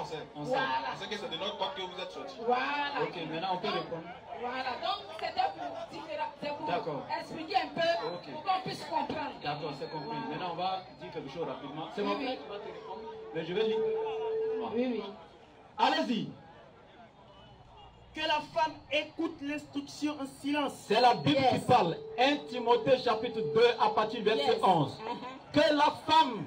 on sait. Voilà. On sait que c'est de notre part que vous êtes sortis. Voilà. Ok, maintenant on peut répondre. Voilà, donc c'était pour expliquer un peu, Ok. pour qu'on puisse comprendre. D'accord, c'est compris. Voilà. Maintenant on va dire quelque chose rapidement. C'est Oui, mon oui. frère qui va te répondre. Mais je vais lire. Oui, oui. Allez-y. Que la femme écoute l'instruction en silence. C'est la Bible Yes. qui parle. 1 Timothée chapitre 2 à partir du verset Yes. 11. Que la femme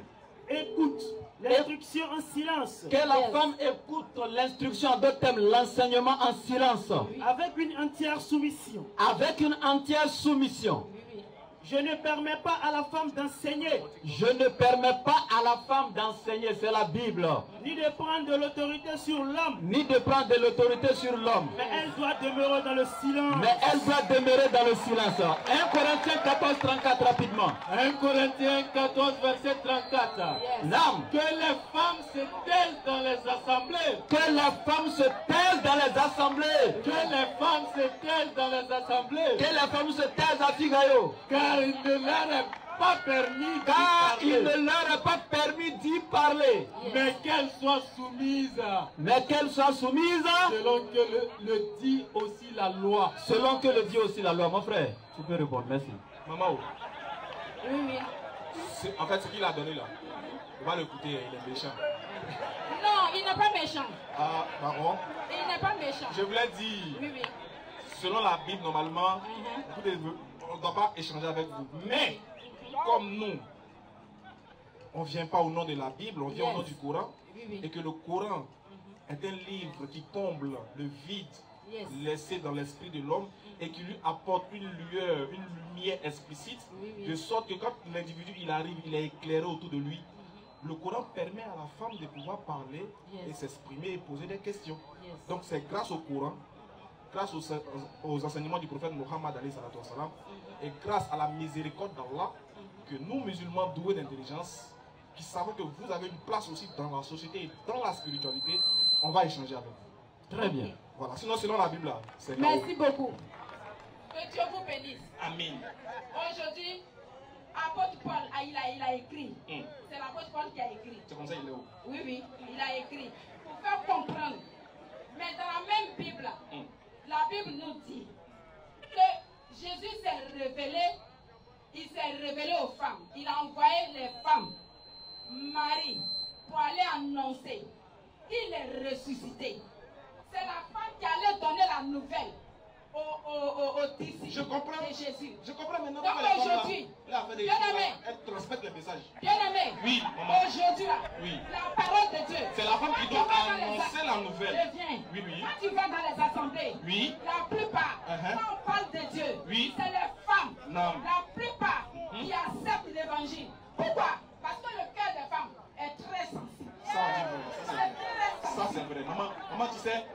Écoute l'instruction en silence. Que la Yes. femme écoute l'instruction, en d'autres termes, l'enseignement en silence, Avec une entière soumission. avec une entière soumission. Oui, oui. Je ne permets pas à la femme d'enseigner, Je ne permets pas à la femme d'enseigner, c'est la Bible, ni de prendre de l'autorité sur l'homme, ni de prendre de l'autorité sur l'homme, mais elle doit demeurer dans le silence. mais elle doit demeurer dans le silence. 1 Corinthiens 14, 34 rapidement. 1 Corinthiens 14, verset 34. Yes. Nam, Que les femmes se taisent dans les assemblées. que la femme se taise dans les assemblées. Que les femmes se taisent dans les assemblées. Que la femme se taise à Figayo. Car il ne leur est pas permis d'y Car il parler, ne leur est pas permis d'y parler. mais qu'elles soient soumises Mais qu'elle soit soumise selon que le dit aussi la loi. selon que le dit aussi la loi. Mon frère, tu peux répondre, merci. Maman, Oui, oui. en fait, ce qu'il a donné là, on va l'écouter, il est méchant. Non, il n'est pas méchant. Ah, Baron, Il n'est pas méchant. je voulais dire, Oui, oui. selon la Bible, normalement, on ne doit pas échanger avec vous. Mais, comme nous, on ne vient pas au nom de la Bible, on vient au nom du Coran, Oui, oui. et que le Coran est un livre qui comble le vide Yes. laissé dans l'esprit de l'homme et qui lui apporte une lueur, une lumière explicite, Oui, oui. de sorte que quand l'individu il arrive, il est éclairé autour de lui. Le Coran permet à la femme de pouvoir parler Yes. et s'exprimer et poser des questions. Yes. Donc c'est grâce au Coran, grâce aux enseignements du prophète Mohammed alayhi salatu wassalam, et grâce à la miséricorde d'Allah que nous musulmans doués d'intelligence, qui savons que vous avez une place aussi dans la société et dans la spiritualité, on va échanger avec vous. Très bien. Voilà, sinon selon la Bible là, c'est chaos. Merci beaucoup. Que Dieu vous bénisse. Amen. Aujourd'hui, apôtre Paul, il a écrit. C'est l'apôtre Paul qui a écrit. C'est comme ça il est où? Oui, oui, il a écrit. Pour faire comprendre. Mais dans la même Bible, là, la Bible nous dit que Jésus s'est révélé, il s'est révélé aux femmes. Il a envoyé les femmes, Marie, pour aller annoncer qu'il est ressuscité. C'est la femme qui allait donner la nouvelle aux disciples Je comprends. de Jésus. Je comprends maintenant Donc pourquoi les femmes, là, aujourd'hui, là, fait des bien choses, aimé, là, elles transmettent le message. bien aimé, Oui, maman. aujourd'hui, là, Oui. la parole de Dieu. C'est la femme qui Quand doit tu vas dans les annoncer la nouvelle. Je viens. Oui, oui. Quand tu vas dans les assemblées, Oui. la plupart, quand on parle de Dieu, Oui. c'est les femmes. Non. La plupart qui acceptent l'évangile. Pourquoi? Parce que le cœur des femmes est très sensible. Ça, on dit bon, ça, C'est très Ça sensible. c'est vrai. Maman, tu sais,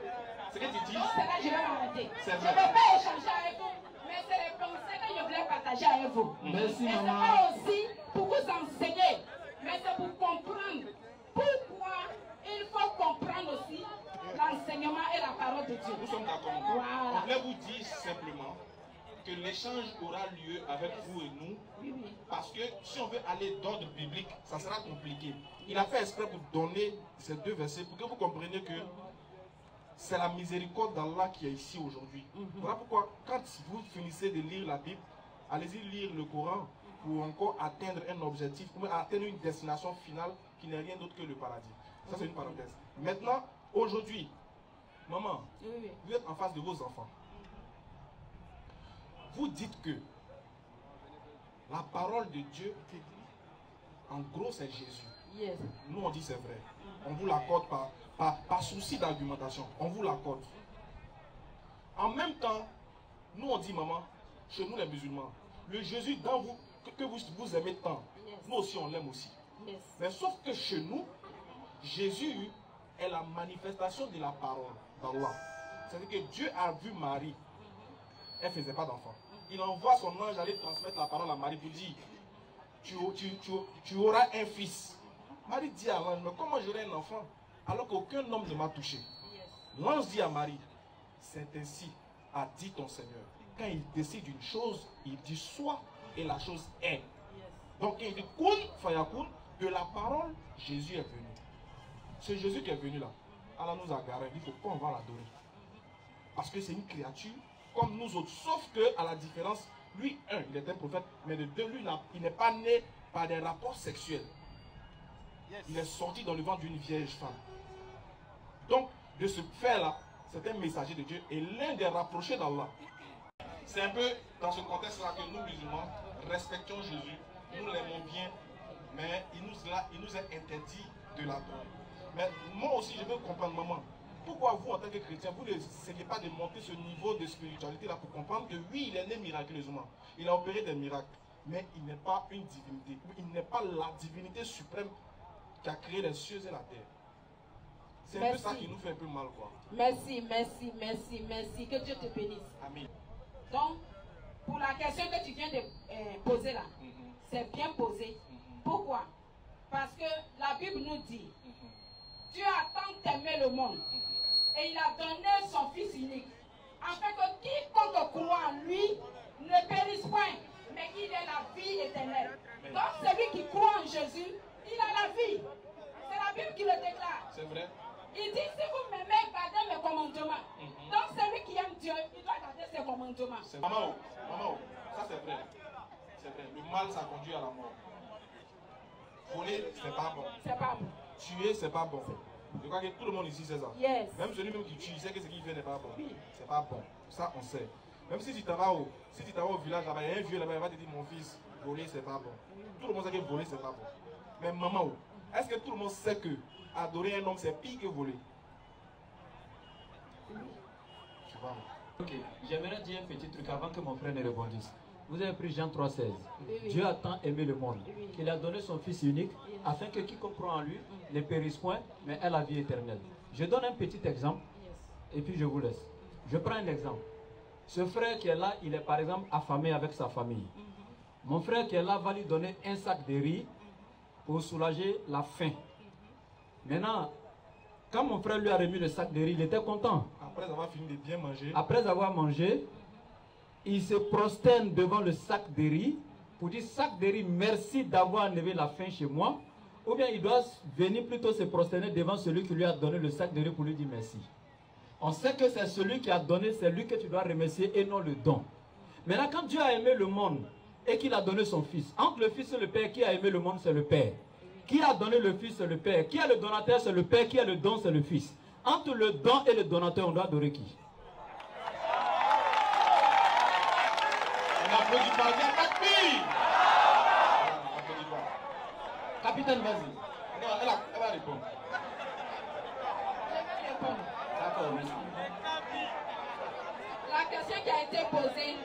ce que tu dis, Donc c'est là que je vais m'arrêter. C'est Je ne vrai. vais pas échanger avec vous, mais c'est les pensées que je voulais partager avec vous. Merci, Et ce n'est maman. pas aussi pour vous enseigner, mais c'est pour comprendre pourquoi il faut comprendre aussi l'enseignement et la parole de Dieu. nous sommes d'accord. Voilà. On voulait vous dire simplement que l'échange aura lieu avec vous et nous, Oui, oui. parce que si on veut aller d'ordre biblique, ça sera compliqué. Il a fait exprès pour donner ces deux versets pour que vous compreniez que c'est la miséricorde d'Allah qui est ici aujourd'hui. Voilà pourquoi, quand vous finissez de lire la Bible, allez-y lire le Coran pour encore atteindre un objectif, pour atteindre une destination finale qui n'est rien d'autre que le paradis. Ça, c'est une parenthèse. Maintenant, aujourd'hui, maman, Oui, oui. vous êtes en face de vos enfants. Vous dites que la parole de Dieu, en gros, c'est Jésus. Yes. Nous, on dit c'est vrai. On vous l'accorde par souci d'argumentation. On vous l'accorde. En même temps, nous, on dit, maman, chez nous les musulmans, le Jésus dans vous, que vous aimez tant, Yes. nous aussi, on l'aime aussi. Yes. Mais sauf que chez nous, Jésus est la manifestation de la parole d'Allah. C'est-à-dire que Dieu a vu Marie. Elle ne faisait pas d'enfant. Il envoie son ange aller transmettre la parole à Marie pour dire, tu auras un fils. Marie dit à l'ange, mais comment j'aurai un enfant alors qu'aucun homme ne m'a touché? L'ange dit à Marie, c'est ainsi a dit ton Seigneur. Quand il décide une chose, il dit soit et la chose est. Donc il dit kun fayakun, de la parole, Jésus est venu. C'est Jésus qui est venu là. Allah nous a garanti, il faut pas on va l'adorer. Parce que c'est une créature comme nous autres. Sauf que, à la différence, lui, il est un prophète, mais de deux, lui, il n'est pas né par des rapports sexuels. Il est sorti dans le ventre d'une vierge femme. Donc, de ce fait-là, c'est un messager de Dieu et l'un des rapprochés d'Allah. C'est un peu dans ce contexte-là que nous, musulmans, respectons Jésus, nous l'aimons bien, mais il nous est interdit de l'adorer. Mais moi aussi, je veux comprendre, maman, pourquoi vous, en tant que chrétien, vous n'essayez pas de monter ce niveau de spiritualité-là pour comprendre que oui, il est né miraculeusement, il a opéré des miracles, mais il n'est pas une divinité, il n'est pas la divinité suprême qui a créé les cieux et la terre. C'est un peu ça qui nous fait un peu mal, quoi. Merci, merci, merci, merci. Que Dieu te bénisse. Amen. Donc, pour la question que tu viens de poser là, c'est bien posé. Pourquoi? Parce que la Bible nous dit, Dieu a tant aimé le monde et il a donné son Fils unique, afin que quiconque croit en lui ne périsse point, mais qu'il ait la vie éternelle. Donc, celui qui croit en Jésus, il a la vie. C'est la Bible qui le déclare. C'est vrai. Il dit, si vous m'aimez, gardez mes commandements. Donc celui qui aime Dieu, il doit garder ses commandements. Maman, ça c'est vrai. C'est vrai. Le mal, ça conduit à la mort. Voler, c'est pas bon. C'est pas bon. Tuer, c'est pas bon. Je crois que tout le monde ici sait ça. Yes. Même celui-même qui tue, il sait que ce qu'il fait n'est pas bon. C'est pas bon. Ça, on sait. Même si tu t'en vas au village là-bas, il y a un vieux là-bas, il va te dire, mon fils, voler, c'est pas bon. Tout le monde sait que voler, c'est pas bon. Mais maman, est-ce que tout le monde sait que adorer un homme, c'est pire que voler? Je sais pas. Ok, j'aimerais dire un petit truc avant que mon frère ne rebondisse. Vous avez pris Jean 3,16. Dieu a tant aimé le monde qu'il a donné son Fils unique afin que quiconque croit en lui ne périsse point, mais ait la vie éternelle. Je donne un petit exemple et puis je vous laisse. Je prends un exemple. Ce frère qui est là, il est par exemple affamé avec sa famille. Mon frère qui est là va lui donner un sac de riz pour soulager la faim. Maintenant, quand mon frère lui a remis le sac de riz, il était content. Après avoir fini de bien manger. Après avoir mangé, il se prosterne devant le sac de riz pour dire, sac de riz, merci d'avoir enlevé la faim chez moi. Ou bien il doit venir plutôt se prosterner devant celui qui lui a donné le sac de riz pour lui dire merci. On sait que c'est celui qui a donné, c'est lui que tu dois remercier et non le don. Maintenant, quand Dieu a aimé le monde et qu'il a donné son Fils, entre le Fils et le Père, qui a aimé le monde, c'est le Père. Qui a donné le Fils, c'est le Père. Qui est le donateur, c'est le Père. Qui a le don, c'est le Fils. Entre le don et le donateur, on doit adorer qui? On applaudit pas bien, Takbir. Capitaine, vas-y. Non, elle va répondre. Je vais répondre. D'accord, merci. La question qui a été posée,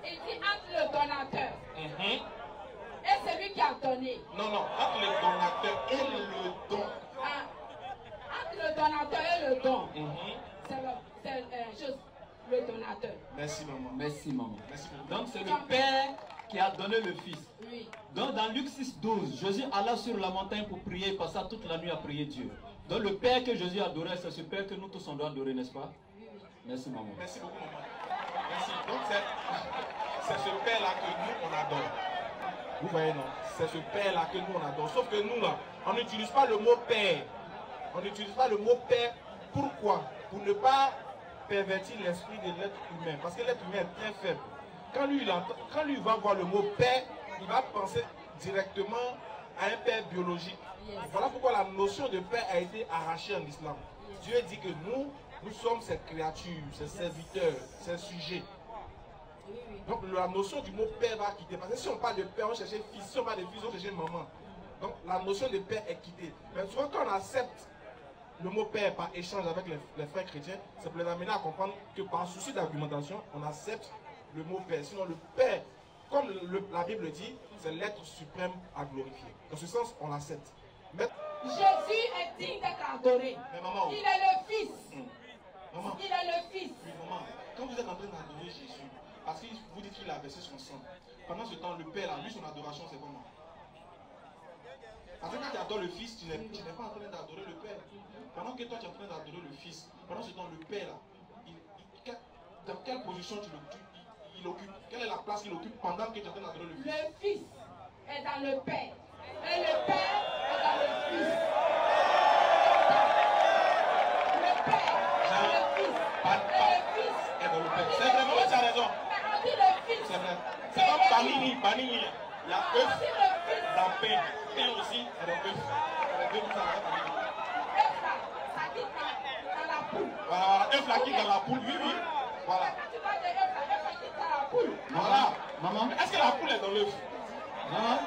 il dit entre le donateur et celui qui a donné. Non, entre le donateur et le don. Entre le donateur et le don, c'est le donateur. Merci, maman. Merci, maman. Merci beaucoup. Donc, c'est le Père qui a donné le Fils. Oui. Donc, dans Luc 6,12, Jésus alla sur la montagne pour prier, il passa toute la nuit à prier Dieu. Donc, le Père que Jésus adorait, c'est ce Père que nous tous on doit adorer, n'est-ce pas? Merci, maman. Merci beaucoup, maman. Merci. Donc, c'est ce Père-là que nous, on adore. Vous voyez, non? C'est ce Père-là que nous, on adore. Sauf que nous, là, on n'utilise pas le mot Père. On n'utilise pas le mot Père. Pourquoi? Pour ne pas pervertir l'esprit de l'être humain. Parce que l'être humain est très faible. Quand lui va voir le mot Père, il va penser directement à un Père biologique. Voilà pourquoi la notion de Père a été arrachée en islam. Dieu dit que nous sommes ses créatures, ses serviteurs, ses sujets. Donc la notion du mot Père va quitter. Parce que si on parle de Père, on cherche fils. Si on parle de fils, on cherche maman. Donc la notion de Père est quittée. Mais souvent quand on accepte le mot Père par échange avec les frères chrétiens, c'est pour les amener à comprendre que par souci d'argumentation, on accepte le mot Père. Sinon le Père, comme la Bible dit, c'est l'être suprême à glorifier. Dans ce sens, on l'accepte. Mais... Jésus est digne d'être adoré. Mais maman, il est le Fils. Maman, il est le Fils. Oui, maman, quand vous êtes en train d'adorer Jésus, parce que vous dites qu'il a versé son sang, pendant ce temps, le Père, là, lui, son adoration, c'est comment? Parce que quand tu adores le Fils, tu n'es pas en train d'adorer le Père. Pendant que toi, tu es en train d'adorer le Fils, pendant ce temps, le Père, là, dans quelle position il occupe? Quelle est la place qu'il occupe pendant que tu es en train d'adorer le Fils? Le Fils est dans le Père. Et le Père est dans le Fils. pain. Pain aussi, c'est dans l'œuf. œuf là, ça quitte dans la poule. Voilà, œuf là qui est dans la poule, oui, oui. Voilà. Quand tu parles de œuf là quitte dans la poule. Voilà. Maman, Est-ce que la poule est dans l'œuf? maman,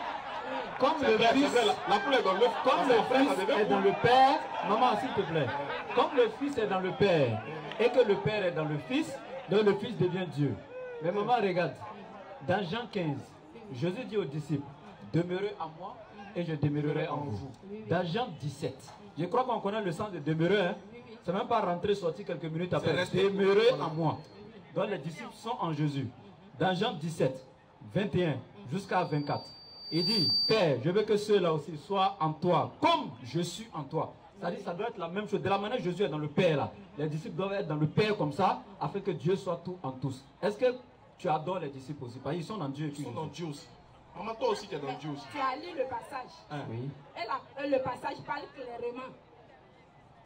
comme C'est le vrai, fils, c'est vrai, la poule est dans l'œuf. comme le fils est dans le père, maman s'il te plaît, comme le fils est dans le père et que le père est dans le fils, donc le fils devient Dieu. Mais maman regarde, dans Jean 15, Jésus dit aux disciples, demeurez en moi et je demeurerai en vous. Dans Jean 17, je crois qu'on connaît le sens de demeurer, hein? C'est même pas rentrer, sortir quelques minutes après. Demeurez en moi. Donc les disciples sont en Jésus. Dans Jean 17, 21 jusqu'à 24, il dit, Père, je veux que ceux-là aussi soient en toi, comme je suis en toi. C'est-à-dire ça doit être la même chose. De la manière que Jésus est dans le Père, là, les disciples doivent être dans le Père comme ça, afin que Dieu soit tout en tous. Est-ce que tu adores les disciples aussi? Parce qu'ils sont dans Dieu. Ils sont dans Dieu aussi. Maman, toi aussi, tu es dans Dieu aussi. Tu as lu le passage. Hein? Oui. Et le passage parle clairement.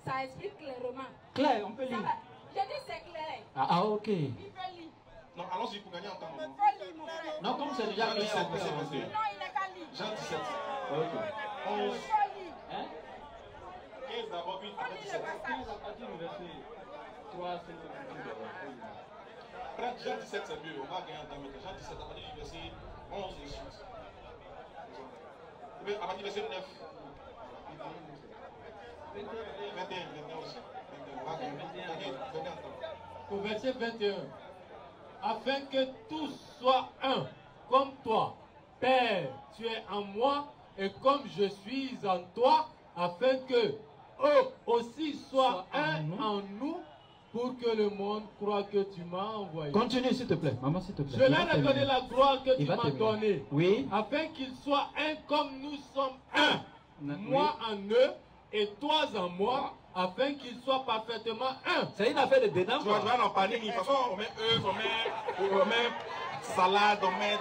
Ça explique clairement. Claire, on peut Ça lire. va. Je dis c'est clair. Ah, ok. Il peut lire. Non, allons-y pour gagner en temps. Il Maman. faut lire, mon frère. Non, comme c'est déjà Jean clair, 17, on peut verset avancer. 21. Non, il n'est qu'à lire. Jean 17. Ok. 11, Il faut lire. Hein? 15 d'abord, puis Il faut lire le passage. À partir du verset 3, c'est Prends Jean 17, c'est mieux. On va gagner en temps. Jean 17, à partir du verset 11 et suite. À partir du verset 9. 21 aussi. 21. On va gagner en temps. Au verset 21. Afin que tous soient un, comme toi, Père, tu es en moi, et comme je suis en toi, afin que eux aussi soient un en nous, pour que le monde croie que tu m'as envoyé. Continue, s'il te plaît. Maman, s'il te plaît. Je leur ai donné la gloire que Il tu va m'as terminer. donnée, Oui. afin qu'ils soient un comme nous sommes un. Oui. Moi en eux et toi en moi, afin qu'ils soient parfaitement un. C'est une affaire de dedans. Tu vas en panique. De toute façon, on met œufs, on met salade, on met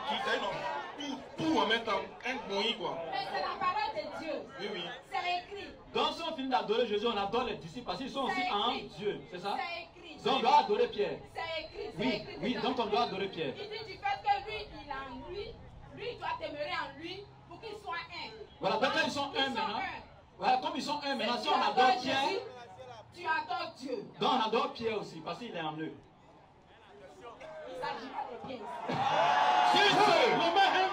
tout en même temps. Un bouilli, quoi. Mais c'est la parole de Dieu. Oui, oui. C'est écrit. Donc, si on finit d'adorer Jésus, on adore les disciples parce qu'ils sont aussi C'est en écrit. Dieu. C'est ça? C'est écrit. Donc, on doit adorer Pierre. C'est écrit. C'est Oui, écrit. oui, dedans. donc on doit adorer Pierre. Il dit du fait que lui, il est en lui. Lui, il doit demeurer en lui pour qu'il soit un. Voilà, donc quand ils sont un maintenant. Voilà, comme ils sont un maintenant, si on Tu adore adores Pierre, Jésus, tu adores Dieu. donc on adore Pierre aussi parce qu'il est en eux. Il ne s'agit pas de Pierre. Si le main